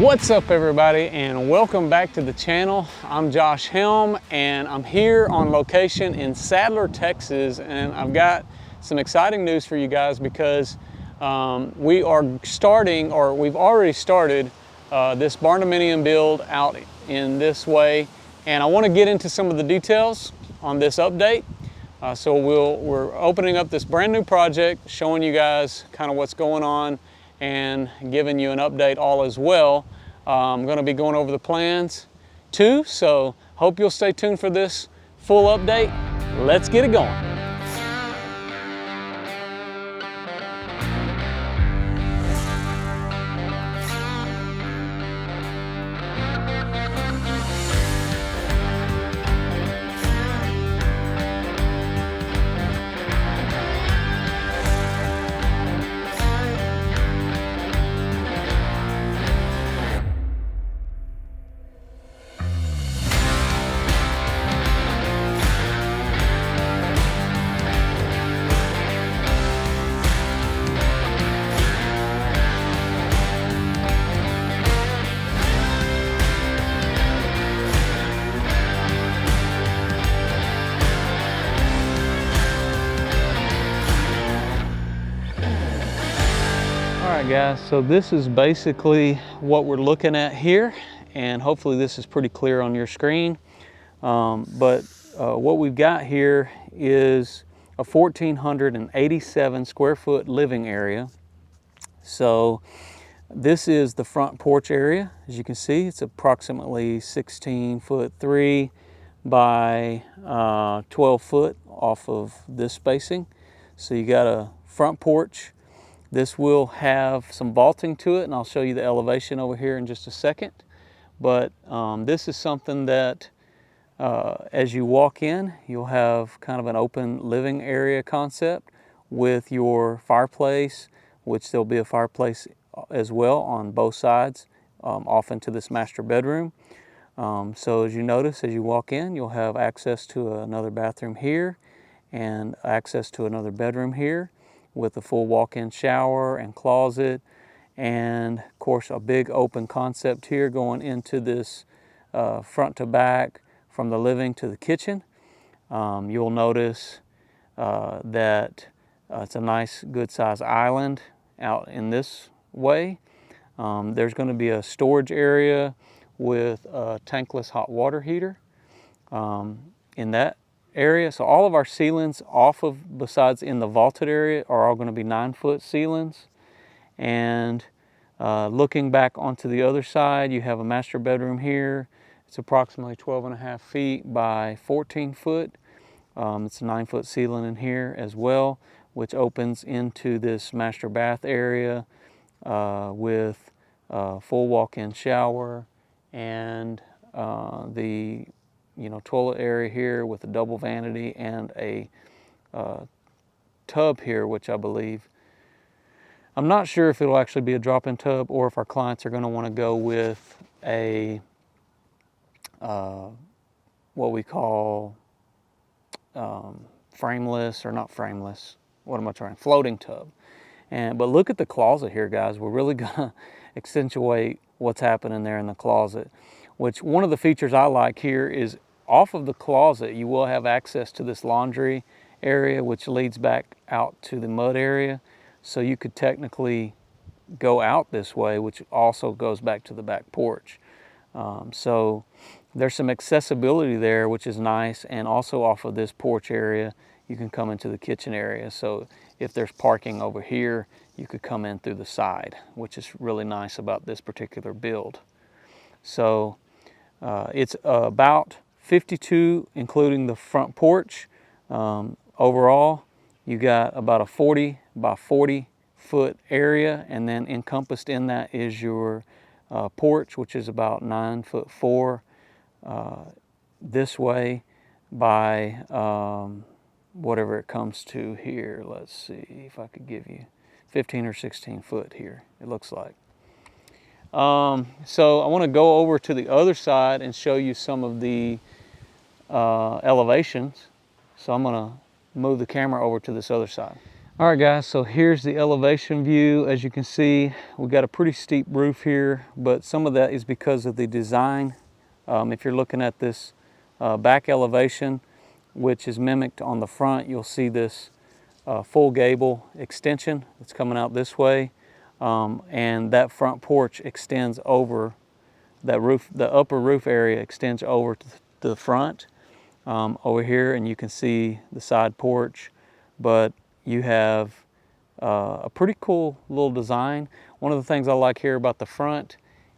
What's up everybody, and welcome back to the channel. I'm Josh Helm and I'm here on location in Sadler, Texas, and I've got some exciting news for you guys because we are starting, or we've already started, this Barndominium build out in this way, and I want to get into some of the details on this update. So we're opening up this brand new project, showing you guys kind of what's going on and giving you an update all as well. I'm going to be going over the plans too, so hope you'll stay tuned for this full update. Let's get it going. Alright guys, so this is basically what we're looking at here, and hopefully this is pretty clear on your screen. What we've got here is a 1,487 square foot living area. So this is the front porch area. As you can see, it's approximately 16'3" by 12 foot off of this spacing. So you got a front porch. This will have some vaulting to it, and I'll show you the elevation over here in just a second. But this is something that as you walk in, you'll have kind of an open living area concept with your fireplace, which there'll be a fireplace as well on both sides off into this master bedroom. So as you notice, as you walk in, you'll have access to another bathroom here and access to another bedroom here, with a full walk-in shower and closet, and of course a big open concept here going into this front to back from the living to the kitchen. You'll notice that it's a nice good size island out in this way. There's going to be a storage area with a tankless hot water heater in that area. So all of our ceilings off of, besides in the vaulted area, are all going to be 9-foot ceilings. And looking back onto the other side, you have a master bedroom here. It's approximately 12.5 feet by 14 foot. It's a 9-foot ceiling in here as well, which opens into this master bath area with a full walk-in shower and the toilet area here with a double vanity and a tub here, which I believe, I'm not sure if it'll actually be a drop-in tub or if our clients are going to want to go with a what we call frameless, or not frameless, what am I trying, floating tub. But look at the closet here, guys. We're really gonna accentuate what's happening there in the closet, which one of the features I like here is off of the closet, you will have access to this laundry area, which leads back out to the mud area. So you could technically go out this way, which also goes back to the back porch. So there's some accessibility there, which is nice. And also off of this porch area, you can come into the kitchen area. So if there's parking over here, you could come in through the side, which is really nice about this particular build. So it's about 52, including the front porch. Overall, you got about a 40 by 40 foot area, and then encompassed in that is your porch, which is about 9'4" this way by whatever it comes to here. Let's see if I could give you 15 or 16 foot here, it looks like. So I want to go over to the other side and show you some of the elevations. So I'm going to move the camera over to this other side. All right guys, so here's the elevation view. As you can see, we got a pretty steep roof here, but some of that is because of the design. If you're looking at this back elevation, which is mimicked on the front, you'll see this full gable extension that's coming out this way. And that front porch extends over that roof, the upper roof area extends over to the front over here, and you can see the side porch. But you have a pretty cool little design. One of the things I like here about the front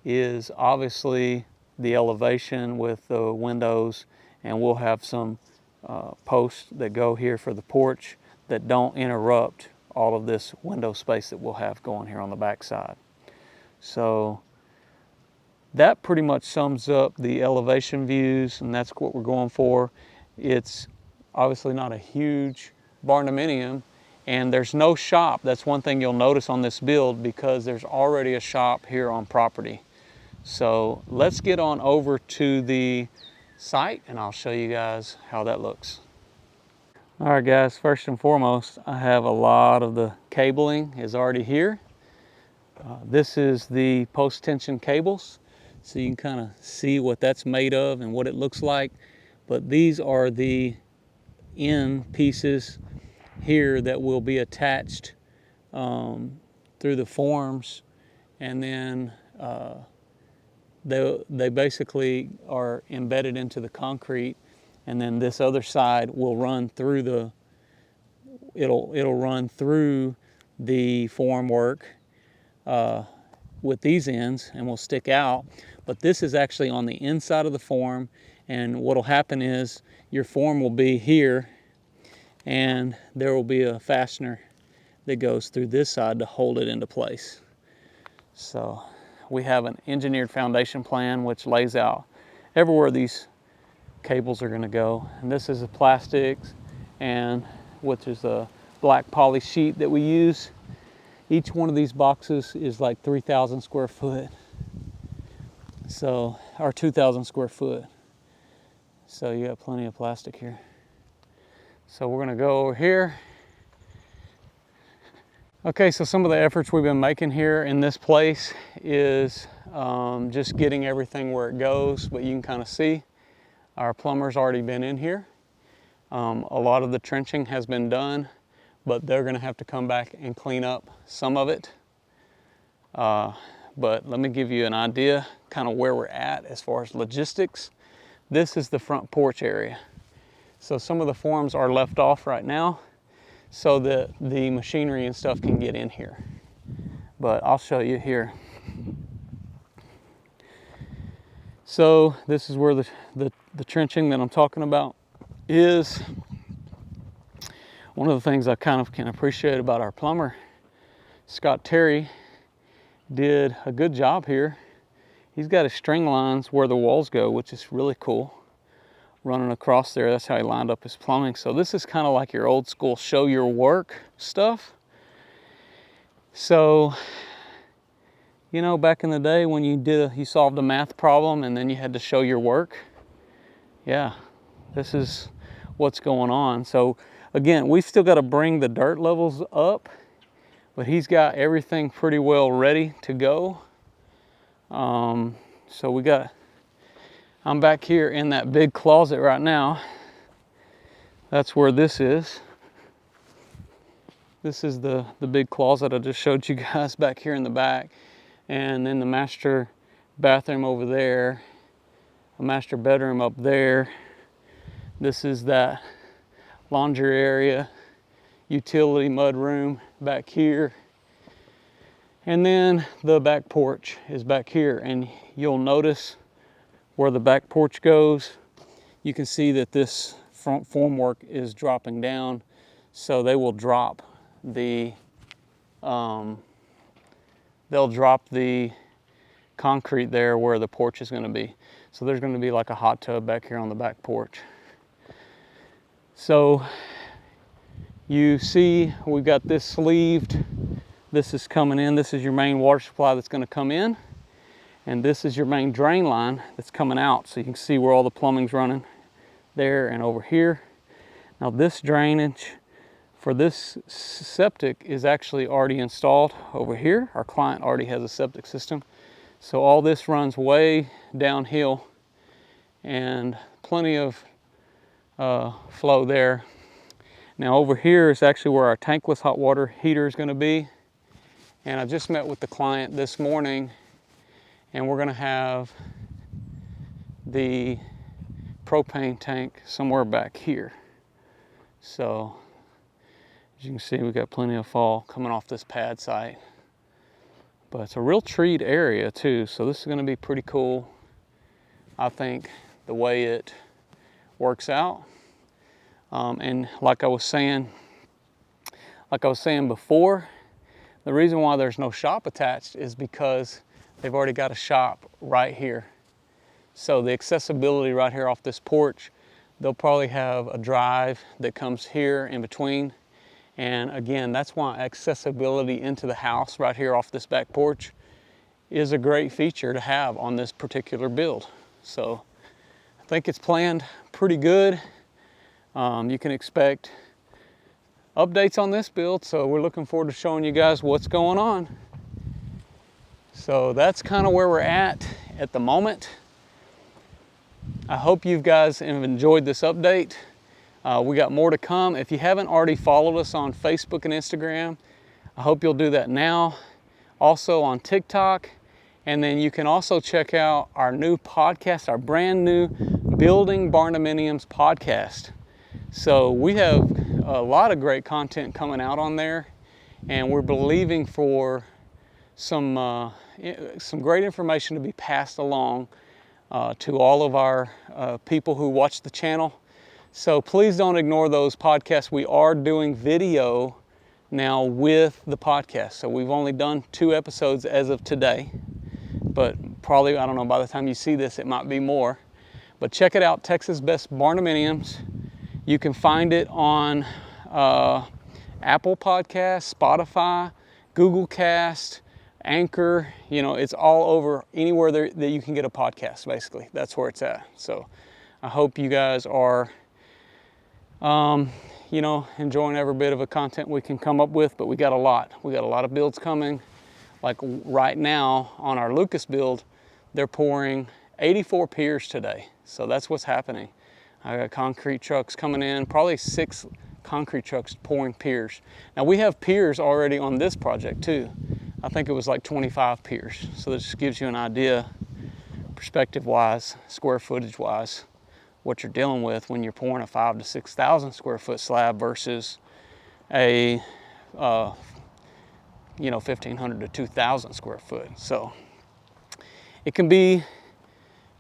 is obviously the elevation with the windows, and we'll have some posts that go here for the porch that don't interrupt all of this window space that we'll have going here on the back side. So that pretty much sums up the elevation views, and that's what we're going for. It's obviously not a huge barndominium, and there's no shop. That's one thing you'll notice on this build, because there's already a shop here on property. So let's get on over to the site and I'll show you guys how that looks. All right guys, first and foremost, I have a lot of the cabling is already here. This is the post tension cables, so you can kind of see what that's made of and what it looks like. But these are the end pieces here that will be attached through the forms, and then they basically are embedded into the concrete, and then this other side will run through the it'll run through the formwork with these ends, and will stick out. But this is actually on the inside of the form, and what'll happen is your form will be here, and there will be a fastener that goes through this side to hold it into place. So we have an engineered foundation plan which lays out everywhere these cables are going to go. And this is a plastics, and which is a black poly sheet that we use. Each one of these boxes is like 3,000 square foot. So, or 2,000 square foot. So you got plenty of plastic here. So we're gonna go over here. Okay, so some of the efforts we've been making here in this place is just getting everything where it goes, but you can kind of see our plumber's already been in here. A lot of the trenching has been done, but they're gonna have to come back and clean up some of it. But let me give you an idea kind of where we're at as far as logistics. This is the front porch area. So some of the forms are left off right now so that the machinery and stuff can get in here. But I'll show you here. So this is where the trenching that I'm talking about is. One of the things I kind of can appreciate about our plumber, Scott Terry, did a good job here. He's got his string lines where the walls go, which is really cool. Running across there, that's how he lined up his plumbing. So this is kind of like your old school show your work stuff. So, you know, back in the day when you solved a math problem and then you had to show your work. Yeah, this is what's going on. So again, we've still got to bring the dirt levels up, but he's got everything pretty well ready to go. So I'm back here in that big closet right now. That's where this is. This is the big closet I just showed you guys back here in the back. And then the master bathroom over there, a master bedroom up there. This is that laundry area, utility mud room back here. And then the back porch is back here, and you'll notice where the back porch goes, you can see that this front formwork is dropping down, so they will drop the they'll drop the concrete there where the porch is going to be. So there's going to be like a hot tub back here on the back porch. So you see we've got this sleeved. This is coming in. This is your main water supply that's going to come in. And this is your main drain line that's coming out. So you can see where all the plumbing's running there and over here. Now this drainage for this septic is actually already installed over here. Our client already has a septic system. So all this runs way downhill and plenty of flow there. Now over here is actually where our tankless hot water heater is going to be. And I just met with the client this morning, and we're going to have the propane tank somewhere back here. So as you can see, we've got plenty of fall coming off this pad site. But it's a real treed area too, so this is going to be pretty cool, I think, the way it works out. And like I was saying before, the reason why there's no shop attached is because they've already got a shop right here. So the accessibility right here off this porch, they'll probably have a drive that comes here in between. And again, that's why accessibility into the house right here off this back porch is a great feature to have on this particular build. So I think it's planned pretty good. You can expect updates on this build, so we're looking forward to showing you guys what's going on. So that's kind of where we're at the moment. I hope you guys have enjoyed this update. We got more to come. If you haven't already followed us on Facebook and Instagram, I hope you'll do that now. Also on TikTok. And then you can also check out our new podcast, our brand new Building Barndominiums podcast. So we have a lot of great content coming out on there, and we're believing for some great information to be passed along to all of our people who watch the channel. So please don't ignore those podcasts. We are doing video now with the podcast. So we've only done 2 episodes as of today, but probably, I don't know, by the time you see this, it might be more. But check it out, Texas Best Barndominiums. You can find it on Apple Podcasts, Spotify, Google Cast, Anchor. You know, it's all over, anywhere that you can get a podcast, basically. That's where it's at. So I hope you guys are you know, enjoying every bit of the content we can come up with, but we got a lot. We got a lot of builds coming. Like right now on our Lucas build, they're pouring 84 piers today. So that's what's happening. I got concrete trucks coming in, probably 6 concrete trucks pouring piers. Now we have piers already on this project too. I think it was like 25 piers. So this just gives you an idea, perspective wise, square footage wise, what you're dealing with when you're pouring a 5,000 to 6,000 square foot slab versus a you know, 1,500 to 2,000 square foot. So it can be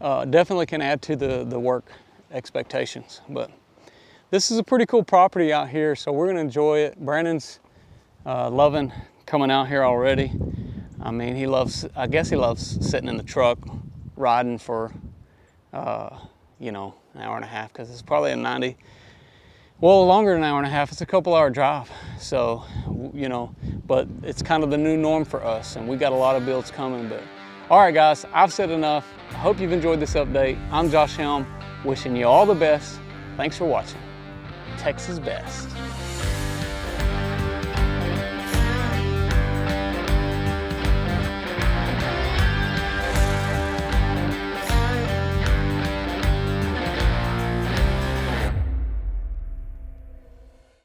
definitely can add to the work expectations. But this is a pretty cool property out here, so we're gonna enjoy it. Brandon's loving coming out here already. I mean, he loves, I guess he loves sitting in the truck riding for you know, an hour and a half, because it's probably longer than an hour and a half. It's a couple-hour drive. So, you know, but it's kind of the new norm for us, and we got a lot of builds coming. But all right, guys, I've said enough. I hope you've enjoyed this update. I'm Josh Helm, wishing you all the best. Thanks for watching. Texas Best.